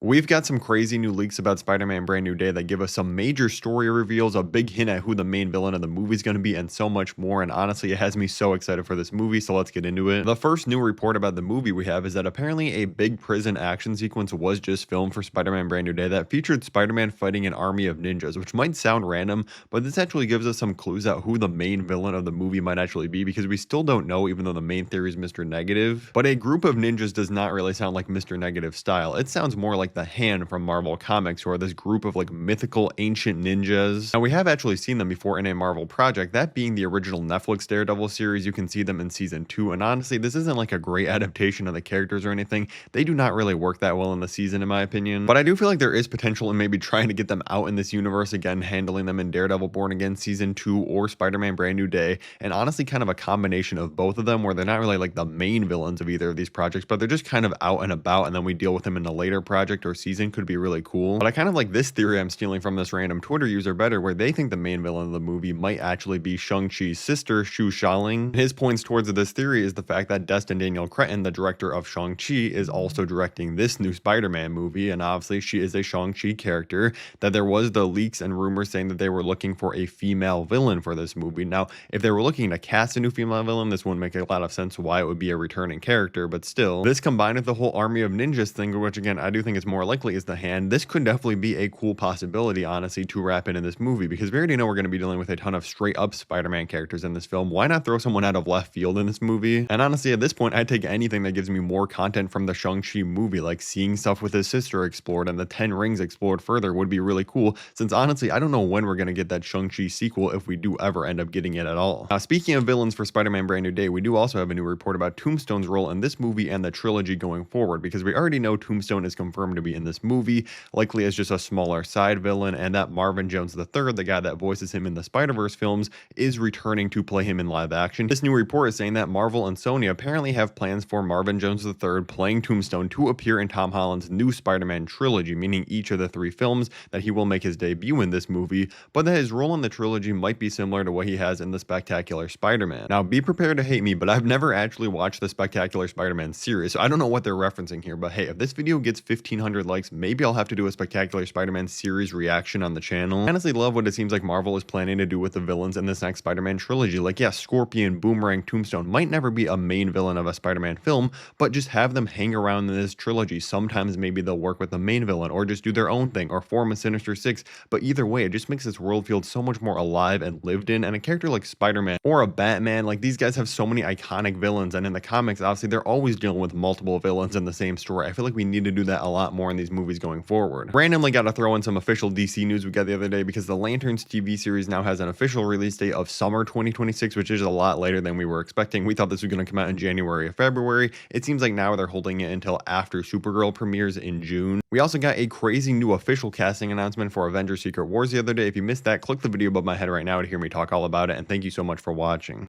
We've got some crazy new leaks about Spider-Man Brand New Day that give us some major story reveals, a big hint at who the main villain of the movie is going to be, and so much more. And honestly, it has me so excited for this movie, so let's get into it. The first new report about the movie we have is that apparently a big prison action sequence was just filmed for Spider-Man Brand New Day that featured Spider-Man fighting an army of ninjas, which might sound random, but this actually gives us some clues at who the main villain of the movie might actually be, because we still don't know, even though the main theory is Mr. Negative. But a group of ninjas does not really sound like Mr. Negative style. It sounds more like the Hand from Marvel Comics, or this group of like mythical ancient ninjas. Now we have actually seen them before in a Marvel project, that being the original Netflix Daredevil series. You can see them in season 2, and honestly this isn't like a great adaptation of the characters or anything. They do not really work that well in the season in my opinion, but I do feel like there is potential in maybe trying to get them out in this universe again, handling them in Daredevil Born Again season 2 or Spider-Man Brand New Day, and honestly kind of a combination of both of them, where they're not really like the main villains of either of these projects, but they're just kind of out and about, and then we deal with them in a later project or season. Could be really cool. But I kind of like this theory I'm stealing from this random Twitter user better, where they think the main villain of the movie might actually be Shang-Chi's sister, Shu Xialing. His points towards this theory is the fact that Destin Daniel Cretton, the director of Shang-Chi, is also directing this new Spider-Man movie, and obviously she is a Shang-Chi character. That there was the leaks and rumors saying that they were looking for a female villain for this movie. Now, if they were looking to cast a new female villain, this wouldn't make a lot of sense why it would be a returning character, but still, this combined with the whole army of ninjas thing, which again I do think is more likely is the Hand, this could definitely be a cool possibility, honestly, to wrap in this movie, because we already know we're going to be dealing with a ton of straight up Spider-Man characters in this film. Why not throw someone out of left field in this movie? And honestly, at this point, I'd take anything that gives me more content from the Shang-Chi movie, like seeing stuff with his sister explored and the 10 Rings explored further would be really cool, since honestly, I don't know when we're going to get that Shang-Chi sequel, if we do ever end up getting it at all. Now, speaking of villains for Spider-Man Brand New Day, we do also have a new report about Tombstone's role in this movie and the trilogy going forward, because we already know Tombstone is confirmed to be in this movie, likely as just a smaller side villain, and that Marvin Jones III, the guy that voices him in the Spider-Verse films, is returning to play him in live action. This new report is saying that Marvel and Sony apparently have plans for Marvin Jones III playing Tombstone to appear in Tom Holland's new Spider-Man trilogy, meaning each of the 3 films that he will make his debut in this movie, but that his role in the trilogy might be similar to what he has in the Spectacular Spider-Man. Now, be prepared to hate me, but I've never actually watched the Spectacular Spider-Man series, so I don't know what they're referencing here, but hey, if this video gets 1,500 likes, maybe I'll have to do a Spectacular Spider-Man series reaction on the channel. I honestly love what it seems like Marvel is planning to do with the villains in this next Spider-Man trilogy. Like, yeah, Scorpion, Boomerang, Tombstone might never be a main villain of a Spider-Man film, but just have them hang around in this trilogy. Sometimes maybe they'll work with the main villain, or just do their own thing, or form a Sinister Six, but either way, it just makes this world feel so much more alive and lived in, and a character like Spider-Man or a Batman, like these guys have so many iconic villains, and in the comics, obviously, they're always dealing with multiple villains in the same story. I feel like we need to do that a lot more in these movies going forward. Randomly got to throw in some official DC news we got the other day, because the Lanterns TV series now has an official release date of summer 2026, which is a lot later than we were expecting. We thought this was going to come out in January or February. It seems like now they're holding it until after Supergirl premieres in June. We also got a crazy new official casting announcement for Avengers Secret Wars the other day. If you missed that, click the video above my head right now to hear me talk all about it, and thank you so much for watching.